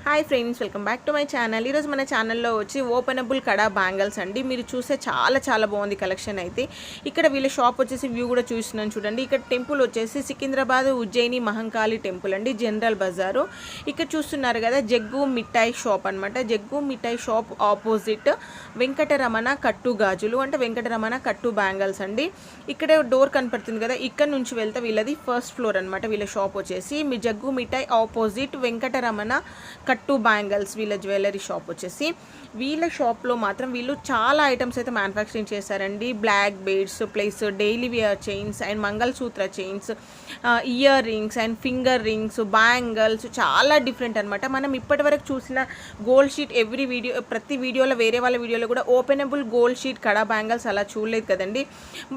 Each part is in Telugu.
Hi friends, welcome back to my channel. ఈరోజు మన ఛానల్లో వచ్చి ఓపెనబుల్ కడా బ్యాంగిల్స్ అండి. మీరు చూసే చాలా బాగుంది కలెక్షన్ అయితే. ఇక్కడ వీళ్ళ షాప్ వచ్చేసి వ్యూ కూడా చూస్తున్నాను చూడండి. ఇక్కడ టెంపుల్ వచ్చేసి సికింద్రాబాద్ ఉజ్జయిని మహాంకాలి టెంపుల్ అండి, జనరల్ బజారు. ఇక్కడ చూస్తున్నారు కదా జగ్గు మిఠాయి షాప్ అనమాట. జగ్గు మిఠాయి షాప్ ఆపోజిట్ వెంకటరమణ కట్టు గాజులు అంటే వెంకటరమణ కట్టు బ్యాంగిల్స్ అండి. ఇక్కడ డోర్ కనపడుతుంది కదా, ఇక్కడ నుంచి వెళ్తే వీళ్ళది ఫస్ట్ ఫ్లోర్ అనమాట. వీళ్ళ షాప్ వచ్చేసి మీ జగ్గు మిఠాయి ఆపోజిట్ వెంకటరమణ కట్టు బ్యాంగిల్స్ వీళ్ళ జ్యువెలరీ షాప్ వచ్చేసి. వీళ్ళ షాప్లో మాత్రం వీళ్ళు చాలా ఐటమ్స్ అయితే మ్యానుఫ్యాక్చరింగ్ చేశారండి. Black beads plus daily wear chains and mangalsutra chains, ear rings and finger rings, bangles చాలా డిఫరెంట్ అనమాట. మనం ఇప్పటివరకు చూసిన గోల్డ్ షీట్ ప్రతి వీడియోలో వేరే వాళ్ళ వీడియోలో కూడా ఓపెనబుల్ గోల్డ్ షీట్ కడా బ్యాంగిల్స్ అలా చూడలేదు కదండి.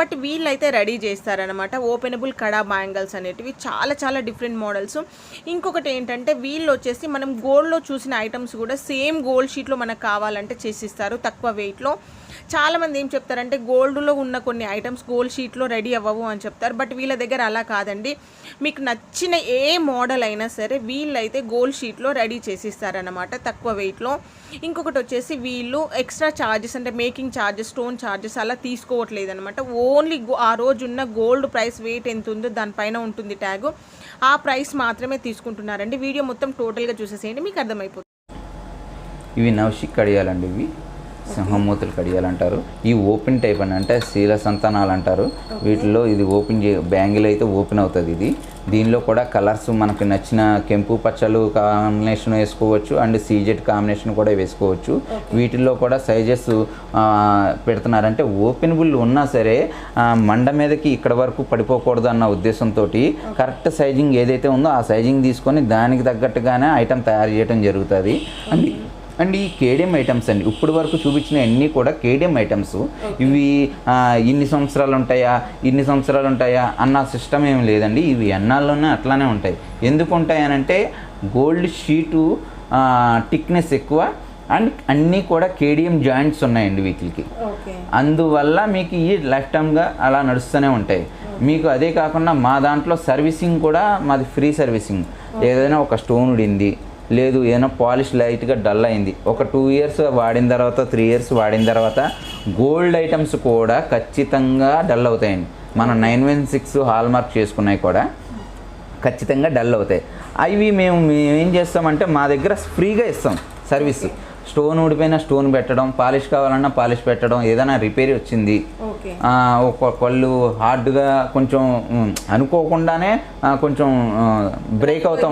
బట్ వీళ్ళైతే రెడీ చేస్తారనమాట ఓపెనబుల్ కడా బ్యాంగిల్స్ అనేటివి. చాలా డిఫరెంట్ మోడల్స్. ఇంకొకటి ఏంటంటే వీళ్ళు వచ్చేసి మనం గోల్డ్లో చూసిన ఐటమ్స్ కూడా సేమ్ గోల్డ్ షీట్లో మనకు కావాలంటే చేసిస్తారు తక్కువ వెయిట్లో. చాలామంది ఏం చెప్తారంటే గోల్డ్లో ఉన్న కొన్ని ఐటమ్స్ గోల్డ్ షీట్లో రెడీ అవ్వవు అని చెప్తారు. బట్ వీళ్ళ దగ్గర అలా కాదండి. మీకు నచ్చిన ఏ మోడల్ అయినా సరే వీళ్ళైతే గోల్డ్ షీట్లో రెడీ చేసిస్తారనమాట తక్కువ వెయిట్లో. ఇంకొకటి వచ్చేసి వీళ్ళు ఎక్స్ట్రా ఛార్జెస్ అంటే మేకింగ్ ఛార్జెస్, స్టోన్ ఛార్జెస్ అలా తీసుకోవట్లేదు అనమాట. ఓన్లీ ఆ రోజున్న గోల్డ్ ప్రైస్ వెయిట్ ఎంత ఉందో దానిపైన ఉంటుంది ట్యాగు, ఆ ప్రైస్ మాత్రమే తీసుకుంటున్నారండి. వీడియో మొత్తం టోటల్గా చూసేసేయండి, మీకు అర్థమైపోతుంది. ఇవి నవశిక్ కడియాలండి. ఇవి సింహమూతులు కడియాలు అంటారు. ఈ ఓపెన్ టైప్ అని అంటే శీల సంతానాలు అంటారు. వీటిలో ఇది ఓపెన్ బ్యాంగిల్ అయితే ఓపెన్ అవుతుంది. ఇది దీనిలో కూడా కలర్స్ మనకు నచ్చిన కెంపు పచ్చలు కాంబినేషన్ వేసుకోవచ్చు అండ్ సీజెడ్ కాంబినేషన్ కూడా వేసుకోవచ్చు. వీటిల్లో కూడా సైజెస్ పెడుతున్నారంటే ఓపెనబుల్ ఉన్నా సరే మండ మీదకి ఇక్కడ వరకు పడిపోకూడదు అన్న ఉద్దేశంతో కరెక్ట్ సైజింగ్ ఏదైతే ఉందో ఆ సైజింగ్ తీసుకొని దానికి తగ్గట్టుగానే ఐటమ్ తయారు చేయడం జరుగుతుంది. అండ్ ఈ కేడియం ఐటమ్స్ అండి, ఇప్పుడు వరకు చూపించిన అన్నీ కూడా కేడియం ఐటమ్స్. ఇవి ఇన్ని సంవత్సరాలు ఉంటాయా అన్న సిస్టమ్ ఏమి లేదండి. ఇవి ఎన్నాల్లోనే అట్లానే ఉంటాయి. ఎందుకు ఉంటాయనంటే గోల్డ్ షీటు థిక్నెస్ ఎక్కువ అండ్ అన్నీ కూడా కేడియం జాయింట్స్ ఉన్నాయండి వీటికి. అందువల్ల మీకు ఈ లైఫ్ టైమ్గా అలా నడుస్తూనే ఉంటాయి. మీకు అదే కాకుండా మా దాంట్లో సర్వీసింగ్ కూడా మాది ఫ్రీ సర్వీసింగ్. ఏదైనా ఒక స్టోన్ ఉడింది, లేదు ఏదైనా పాలిష్ లైట్గా డల్ అయింది, ఒక 2 years వాడిన తర్వాత 3 years వాడిన తర్వాత గోల్డ్ ఐటమ్స్ కూడా ఖచ్చితంగా డల్ అవుతాయండి. మనం 916 హాల్ మార్క్ చేసుకున్నాయి కూడా ఖచ్చితంగా డల్ అవుతాయి. అవి మేము ఏం చేస్తామంటే మా దగ్గర ఫ్రీగా ఇస్తాం సర్వీస్. స్టోన్ ఊడిపోయినా స్టోన్ పెట్టడం, పాలిష్ కావాలన్నా పాలిష్ పెట్టడం, ఏదైనా రిపేర్ వచ్చింది, ఒక కళ్ళు హార్డ్గా కొంచెం అనుకోకుండానే కొంచెం బ్రేక్ అవుతూ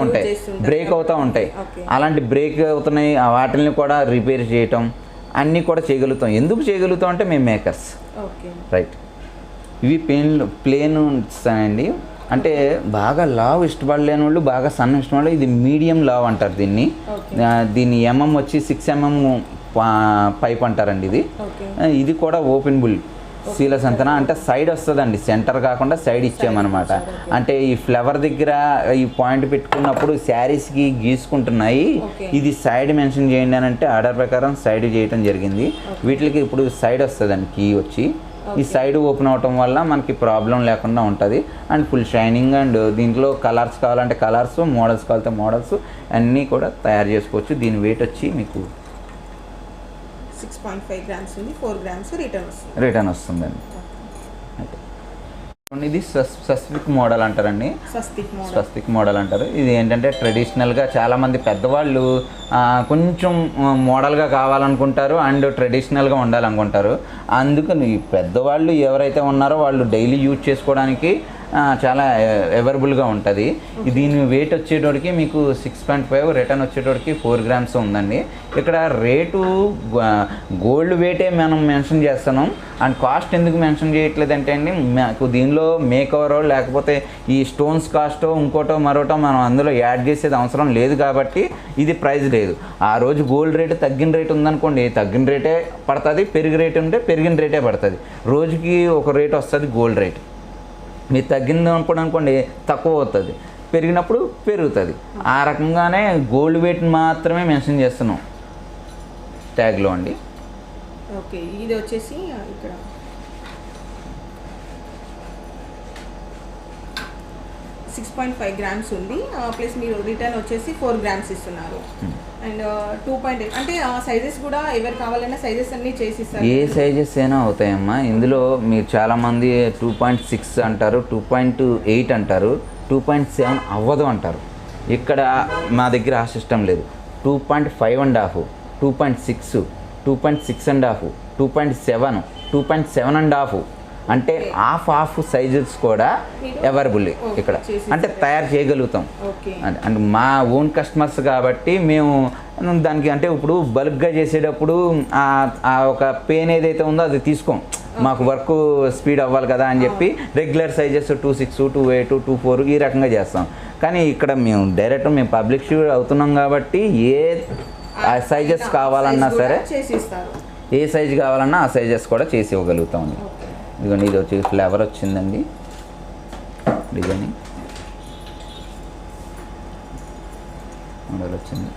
ఉంటాయి. అలాంటి బ్రేక్ అవుతున్నాయి వాటిని కూడా రిపేర్ చేయటం అన్నీ కూడా చేయగలుగుతాం. ఎందుకు చేయగలుగుతాం అంటే మేము మేకర్స్, రైట్. ఇవి ప్లేన్ అండి. అంటే బాగా లావ్ ఇష్టపడలేని వాళ్ళు, బాగా సన్న ఇష్టపడే ఇది మీడియం లావ్ అంటారు దీన్ని. దీని వచ్చి 6 mm పైప్ అంటారండి. ఇది కూడా ఓపెనబుల్ శీల సంతన అంటే సైడ్ వస్తుందండి, సెంటర్ కాకుండా సైడ్ ఇచ్చామన్నమాట. అంటే ఈ ఫ్లవర్ దగ్గర ఈ పాయింట్ పెట్టుకున్నప్పుడు శారీస్కి గీసుకుంటున్నాయి, ఇది సైడ్ మెన్షన్ చేయండి అని అంటే ఆర్డర్ ప్రకారం సైడ్ చేయడం జరిగింది. వీటికి ఇప్పుడు సైడ్ వస్తుందండి కీ వచ్చి. ఈ సైడ్ ఓపెన్ అవటం వల్ల మనకి ప్రాబ్లం లేకుండా ఉంటుంది అండ్ ఫుల్ షైనింగ్. అండ్ దీంట్లో కలర్స్ కావాలంటే కలర్స్, మోడల్స్ కావాలంటే మోడల్స్ అన్నీ కూడా తయారు చేసుకోవచ్చు. దీని వెయిట్ వచ్చి మీకు 6.5 grams ఉంది, 4 grams రిటర్న్ వస్తుందండి. ఇది స్వస్తిక్ మోడల్ అంటారండి. స్వస్తిక్ మోడల్ అంటారు. ఇది ఏంటంటే ట్రెడిషనల్గా చాలామంది పెద్దవాళ్ళు కొంచెం మోడల్గా కావాలనుకుంటారు అండ్ ట్రెడిషనల్గా ఉండాలనుకుంటారు. అందుకని పెద్దవాళ్ళు ఎవరైతే ఉన్నారో వాళ్ళు డైలీ యూజ్ చేసుకోవడానికి చాలా అవైలబుల్గా ఉంటుంది. దీని వెయిట్ వచ్చేటోడికి మీకు 6.5, రిటర్న్ వచ్చేటోడికి 4 grams ఉందండి. ఇక్కడ రేటు గోల్డ్ వెయిటే మనం మెన్షన్ చేస్తున్నాం అండ్ కాస్ట్ ఎందుకు మెన్షన్ చేయట్లేదు అంటే అండి, మాకు దీనిలో మేకవరో లేకపోతే ఈ స్టోన్స్ కాస్టో ఇంకోటో మరోటో మనం అందులో యాడ్ చేసేది అవసరం లేదు కాబట్టి ఇది ప్రైస్ లేదు. ఆ రోజు గోల్డ్ రేటు తగ్గిన రేటు ఉందనుకోండి, తగ్గిన రేటే పడుతుంది. పెరిగి రేటు ఉంటే పెరిగిన రేటే పడుతుంది. రోజుకి ఒక రేటు వస్తుంది గోల్డ్ రేట్. మీరు తగ్గినప్పుడు అనుకోండి తక్కువ అవుతుంది, పెరిగినప్పుడు పెరుగుతుంది. ఆ రకంగానే గోల్డ్ వెయిట్ మాత్రమే మెన్షన్ చేస్తున్నాం ట్యాగ్లో అండి. ఓకే, ఇది వచ్చేసి ఇక్కడ 6.5 గ్రామ్స్ ఉంది, ప్లస్ మీరు రిటర్న్ వచ్చేసి 4 గ్రామ్స్ ఇస్తున్నారు. అండ్ 2.8 అంటే సైజెస్ కూడా ఎవరు కావాలన్నా సైజెస్ అన్నీ చేసిస్తారు. ఏ సైజెస్ అయినా అవుతాయమ్మా. ఇందులో మీరు చాలామంది 2.6 అంటారు, 2.8 అంటారు, 2.7 అవ్వదు అంటారు. ఇక్కడ మా దగ్గర ఆ సిస్టమ్ లేదు. 2.5.5, 2.6, 2.6.5, 2.7, 2.7.5 అంటే హాఫ్ సైజెస్ కూడా అవైలబుల్ ఇక్కడ, అంటే తయారు చేయగలుగుతాం. అంటే మా ఓన్ కస్టమర్స్ కాబట్టి మేము దానికి, అంటే ఇప్పుడు బల్క్గా చేసేటప్పుడు ఆ ఒక పెయిన్ ఏదైతే ఉందో అది తీసుకోం, మాకు వర్క్ స్పీడ్ అవ్వాలి కదా అని చెప్పి రెగ్యులర్ సైజెస్ 2.6, 2.8, 2.4 ఈ రకంగా చేస్తాం. కానీ ఇక్కడ మేము డైరెక్ట్ పబ్లిక్ షూ అవుతున్నాం కాబట్టి ఏ సైజెస్ కావాలన్నా సరే, ఏ సైజు కావాలన్నా ఆ సైజెస్ కూడా చేసి ఇవ్వగలుగుతాం. ఇదిగోండి, ఇది వచ్చి ఫ్లేవర్ వచ్చిందండి, డిజైన్ మోడల్ వచ్చింది.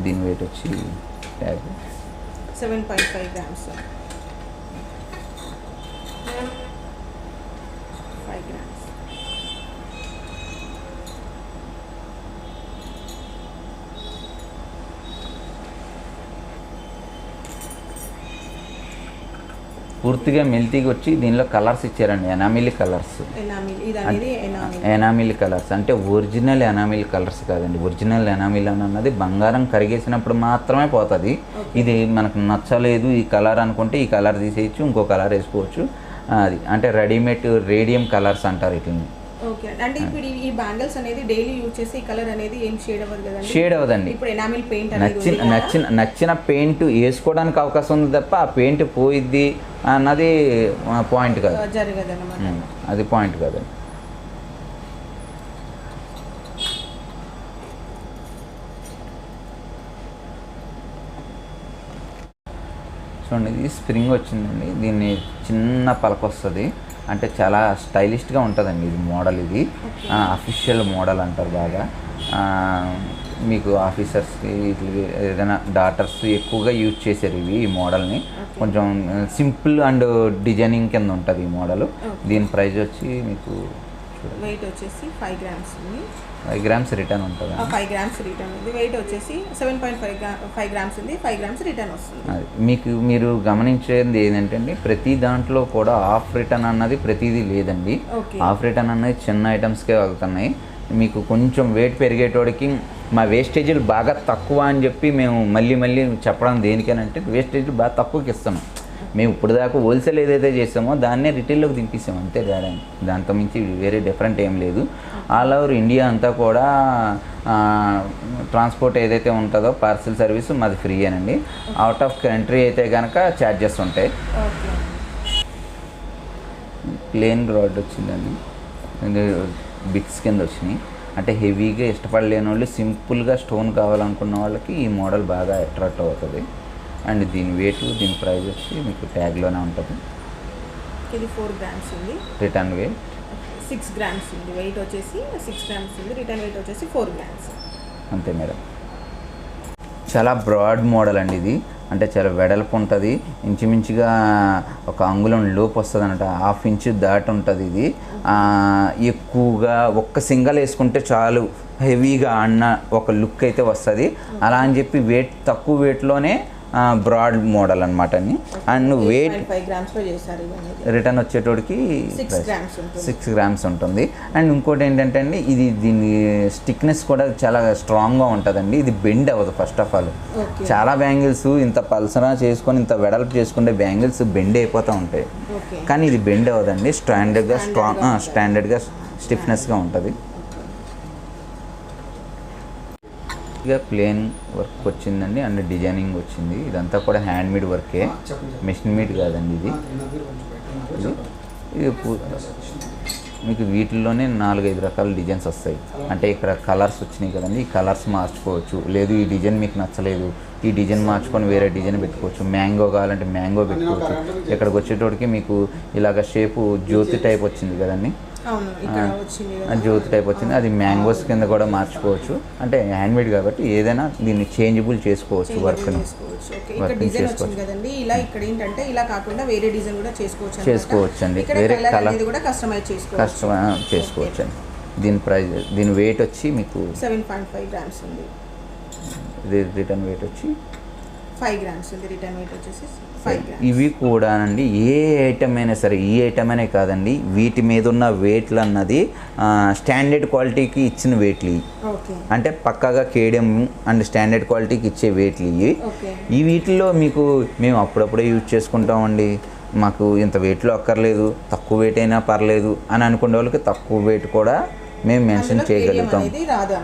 దీని వెయిట్ వచ్చి ట్యాగ్ 7.5 గ్రామ్స్, 5 గ్రామ్స్. పూర్తిగా మెల్తీగా వచ్చి దీనిలో కలర్స్ ఇచ్చారండి, ఎనామిల్ కలర్స్. ఎనామిల్ కలర్స్ అంటే ఒరిజినల్ ఎనామిల్ కలర్స్ కాదండి. ఒరిజినల్ ఎనామిల్ అన్నది బంగారం కరిగేసినప్పుడు మాత్రమే పోతుంది. ఇది మనకు నచ్చలేదు ఈ కలర్ అనుకుంటే ఈ కలర్ తీసేయచ్చు, ఇంకో కలర్ వేసుకోవచ్చు. అది అంటే రెడీమేడ్ రేడియం కలర్స్ అంటారు వీటిని. ఓకే, అంటే ఇప్పుడు ఈ బ్యాంగిల్స్ అనేది డైలీ యూజ్ చేసి ఈ కలర్ అనేది ఏం షేడ్ అవ్వదు కదండి? షేడ్ అవ్వదండి. ఇప్పుడు ఎనామిల్ పెయింట్ నచ్చిన పెయింట్ వేసుకోవడానికి అవకాశం ఉంది తప్ప ఆ పెయింట్ పోయిద్ది అన్నది పాయింట్ కాదు, జరగదన్నమాట. అది పాయింట్ కాదండి. చూడండి, ఇది స్ప్రింగ్ వచ్చిందండి. దీన్ని చిన్న పలక వస్తుంది, అంటే చాలా స్టైలిష్గా ఉంటుందండి ఇది మోడల్. ఇది అఫీషియల్ మోడల్ అంటారు బాగా. మీకు ఆఫీసర్స్కి ఏదైనా డాటర్స్ ఎక్కువగా యూజ్ చేశారు ఈ మోడల్ని. కొంచెం సింపుల్ అండ్ డిజైనింగ్ కింద ఉంటుంది ఈ మోడల్. దీని ప్రైస్ వచ్చి మీకు వెయిట్ వచ్చేసి 5 గ్రామ్స్ ఉంది. 5 గ్రామ్స్ రిటర్న్ ఉంటుంది. 5 గ్రామ్స్ రిటర్న్ ఉంది. వెయిట్ వచ్చేసి 7.5 గ్రామ్స్ ఉంది. 5 గ్రామ్స్ రిటర్న్ వస్తుంది. అది మీరు గమనించేది ఏంటంటే ప్రతి దాంట్లో కూడా ఆఫ్ రిటర్న్ అన్నది ప్రతిదీ లేదండి. ఆఫ్ రిటర్న్ అన్నది చిన్న ఐటమ్స్కే వెళ్తున్నాయి. మీకు కొంచెం వెయిట్ పెరిగేటోడికి మా వేస్టేజీలు బాగా తక్కువ అని చెప్పి మేము మళ్ళీ చెప్పడం దేనికేనంటే వేస్టేజీలు బాగా తక్కువకి ఇస్తున్నాం. మేము ఇప్పుడు దాకా హోల్సేల్ ఏదైతే చేసామో దాన్నే రిటైల్లోకి దింపిస్తాం, అంతే తేడా. దాంతో మించి వేరే డిఫరెంట్ ఏం లేదు. ఆల్ ఓవర్ ఇండియా అంతా కూడా ట్రాన్స్పోర్ట్ ఏదైతే ఉంటుందో పార్సిల్ సర్వీస్ మాది ఫ్రీ అనండి. అవుట్ ఆఫ్ కంట్రీ అయితే కనుక ఛార్జెస్ ఉంటాయి. ప్లేన్ రాడ్ వచ్చిందండి, బిగ్స్ కింద వచ్చినాయి. అంటే హెవీగా ఇష్టపడలేని వాళ్ళు సింపుల్గా స్టోన్ కావాలనుకున్న వాళ్ళకి ఈ మోడల్ బాగా అట్రాక్ట్ అవుతుంది. అండ్ దీని వెయిట్, దీని ప్రైస్ వచ్చి మీకు ట్యాగ్లోనే ఉంటుంది. ఇది 4 గ్రామ్స్ ఉంది. రిటర్న్ వెయిట్ 6 గ్రామ్స్ ఉంది. వెయిట్ వచ్చేసి 6 గ్రామ్స్ ఉంది. రిటర్న్ వెయిట్ వచ్చేసి 4 గ్రామ్స్. అంతే మేడం. చాలా బ్రాడ్ మోడల్ అండి ఇది. అంటే చాలా వెడల్పు ఉంటుంది, ఇంచుమించుగా 1 అంగుళం లోపు వస్తుంది అన్నమాట. 1/2 ఇంచ్ దాటి ఉంటుంది ఇది. ఎక్కువగా ఒక్క సింగల్ వేసుకుంటే చాలు హెవీగా అన్న ఒక లుక్ అయితే వస్తుంది. అలా అని చెప్పి వెయిట్ తక్కువ వెయిట్లోనే బ్రాడ్ మోడల్ అనమాట. అండ్ వెయిట్ రిటర్న్ వచ్చేటోడికి 6 గ్రామ్స్ ఉంటుంది. అండ్ ఇంకోటి ఏంటంటే అండి, ఇది దీని స్టిక్నెస్ కూడా చాలా స్ట్రాంగ్గా ఉంటుందండి. ఇది బెండ్ అవ్వదు. ఫస్ట్ ఆఫ్ ఆల్ చాలా బ్యాంగిల్స్ ఇంత పల్సరా చేసుకొని ఇంత వెడల్పు చేసుకుంటే బ్యాంగిల్స్ బెండ్ అయిపోతూ ఉంటాయి, కానీ ఇది బెండ్ అవ్వదండి. స్టాండర్డ్గా స్టిఫ్నెస్గా ఉంటుంది. ఇక ప్లేన్ వర్క్ వచ్చిందండి, అండ్ డిజైనింగ్ వచ్చింది. ఇదంతా కూడా హ్యాండ్మేడ్ వర్కే, మెషిన్ మేడ్ కాదండి ఇది. ఇది మీకు వీటిల్లోనే 4-5 రకాల డిజైన్స్ వస్తాయి. అంటే ఇక్కడ కలర్స్ వచ్చినాయి కదండి, ఈ కలర్స్ మార్చుకోవచ్చు. లేదు ఈ డిజైన్ మీకు నచ్చలేదు, ఈ డిజైన్ మార్చుకొని వేరే డిజైన్ పెట్టుకోవచ్చు. మ్యాంగో కావాలంటే మ్యాంగో పెట్టుకోవచ్చు. ఇక్కడికి వచ్చేటోడికి మీకు ఇలాగ షేపు జ్యోతి టైప్ వచ్చింది కదండి, జ్యోతి టైప్ వచ్చింది. అది మ్యాంగోస్ కింద కూడా మార్చుకోవచ్చు. అంటే హ్యాండ్మేడ్ కాబట్టి ఏదైనా దీన్ని చేంజబుల్ చేసుకోవచ్చు. వర్క్ని చేసుకోవచ్చు అండి. వేరే కలర్ చేసుకోవచ్చు అండి. దీని ప్రైస్, దీని వెయిట్ వచ్చి మీకు 7.5 grams ఉంది. ఇది రిటర్న్ వెయిట్ వచ్చి 5 grams ఉంది. రిటర్న్ వెయిట్ వచ్చేసి 5 grams. ఇవి కూడా అండి ఏ ఐటమ్ అయినా సరే, ఈ ఐటమ్ అనే కాదండి, వీటి మీద ఉన్న వెయిట్లు అన్నది స్టాండర్డ్ క్వాలిటీకి ఇచ్చిన వెయిట్లు ఇవి. అంటే పక్కాగా కేడియం అండ్ స్టాండర్డ్ క్వాలిటీకి ఇచ్చే వెయిట్లు ఇవి. ఈ వీటిల్లో మీకు మేము అప్పుడప్పుడే యూజ్ చేసుకుంటామండి, మాకు ఇంత వెయిట్లో అక్కర్లేదు, తక్కువ వెయిట్ అయినా పర్లేదు అని అనుకునే వాళ్ళకి తక్కువ వెయిట్ కూడా మేము మెన్షన్ చేయగలుగుతాం.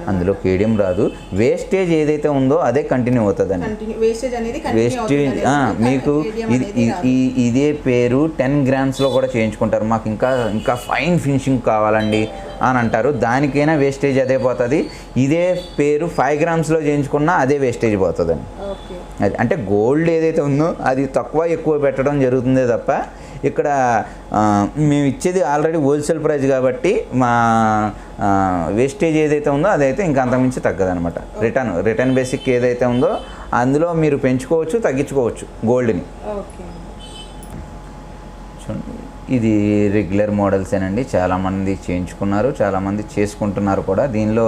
అందులో కేడియం రాదు. వేస్టేజ్ ఏదైతే ఉందో అదే కంటిన్యూ అవుతుందండి. వేస్టేజ్ మీకు ఇదే పేరు 10 grams కూడా చేయించుకుంటారు, మాకు ఇంకా ఫైన్ ఫినిషింగ్ కావాలండి అని అంటారు, దానికైనా వేస్టేజ్ అదే పోతుంది. ఇదే పేరు 5 grams చేయించుకున్నా అదే వేస్టేజ్ పోతుందండి. అది అంటే గోల్డ్ ఏదైతే ఉందో అది తక్కువ ఎక్కువ పెట్టడం జరుగుతుందే తప్ప ఇక్కడ మేము ఇచ్చేది ఆల్రెడీ హోల్సేల్ ప్రైస్ కాబట్టి మా వేస్టేజ్ ఏదైతే ఉందో అదైతే ఇంకా అంతకుమించి తగ్గదనమాట. రిటర్న్ బేసిక్ ఏదైతే ఉందో అందులో మీరు పెంచుకోవచ్చు, తగ్గించుకోవచ్చు గోల్డ్ని. చూడండి, ఇది రెగ్యులర్ మోడల్సేనండి, చాలామంది చేయించుకున్నారు, చాలామంది చేసుకుంటున్నారు కూడా. దీనిలో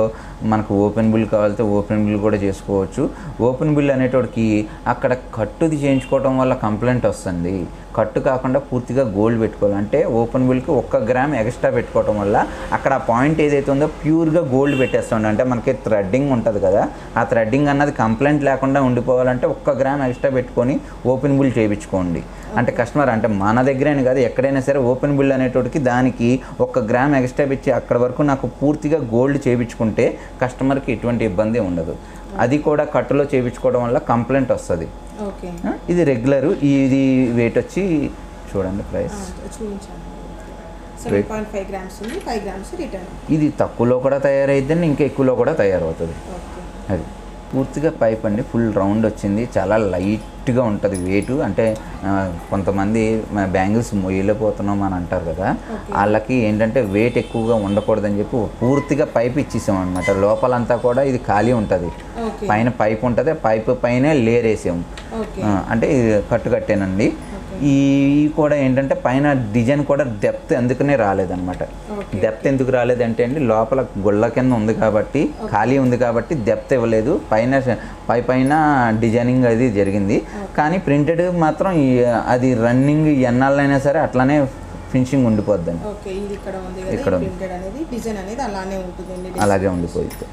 మనకు ఓపెన్ బిల్ కావాలంటే ఓపెన్ బిల్ కూడా చేసుకోవచ్చు. ఓపెన్ బిల్ అనేటోడికి అక్కడ కట్టుది చేయించుకోవడం వల్ల కంప్లైంట్ వస్తుంది. కట్టు కాకుండా పూర్తిగా గోల్డ్ పెట్టుకోవాలంటే ఓపెన్ బిల్కి 1 gram ఎక్స్ట్రా పెట్టుకోవడం వల్ల అక్కడ ఆ పాయింట్ ఏదైతే ఉందో ప్యూర్గా గోల్డ్ పెట్టేస్తుంది. అంటే మనకి థ్రెడ్డింగ్ ఉంటుంది కదా, ఆ థ్రెడ్డింగ్ అన్నది కంప్లైంట్ లేకుండా ఉండిపోవాలంటే 1 gram ఎక్స్ట్రా పెట్టుకొని ఓపెన్ బిల్ చేయించుకోండి. అంటే కస్టమర్ అంటే మన దగ్గరేనే కాదు ఎక్కడైనా సరే ఓపెన్ బిల్ అనేటోడికి దానికి 1 gram ఎక్స్ట్రా పెట్టి అక్కడ వరకు నాకు పూర్తిగా గోల్డ్ చేయించుకుంటే కస్టమర్కి ఎటువంటి ఇబ్బంది ఉండదు. అది కూడా కట్టులో చేయించుకోవడం వల్ల కంప్లైంట్ వస్తుంది. ఇది రెగ్యులర్. ఇది వెయిట్ వచ్చి చూడండి ప్రైస్ 7.5 grams ఉంది, 5 grams రిటర్న్. ఇది తక్కువలో కూడా తయారైద్దండి, ఇంకా ఎక్కువలో కూడా తయారవుతుంది. అది పూర్తిగా పైప్ అండి, ఫుల్ రౌండ్ వచ్చింది, చాలా లైట్గా ఉంటుంది వెయిట్. అంటే కొంతమంది బ్యాంగిల్స్ మొయ్యలేకపోతున్నాం అని అంటారు కదా, వాళ్ళకి ఏంటంటే వెయిట్ ఎక్కువగా ఉండకూడదని చెప్పి పూర్తిగా పైప్ ఇచ్చేసాం అనమాట. లోపలంతా కూడా ఇది ఖాళీ ఉంటుంది, పైన పైప్ ఉంటుంది, పైప్ పైన లేయర్ వేసాము. అంటే ఇది కట్టేనండి. ఈ కూడా ఏంటంటే పైన డిజైన్ కూడా డెప్త్ ఎందుకనే రాలేదన్నమాట. డెప్త్ ఎందుకు రాలేదంటే అండి లోపల గుళ్ళ కింద ఉంది కాబట్టి, ఖాళీ ఉంది కాబట్టి డెప్త్ ఇవ్వలేదు. పైన డిజైనింగ్ అది జరిగింది, కానీ ప్రింటెడ్ మాత్రం అది రన్నింగ్ ఎన్నాళ్ళైనా సరే అట్లానే ఫినిషింగ్ ఉండిపోద్దండి. ఇక్కడ అలాగే ఉండిపోయింది.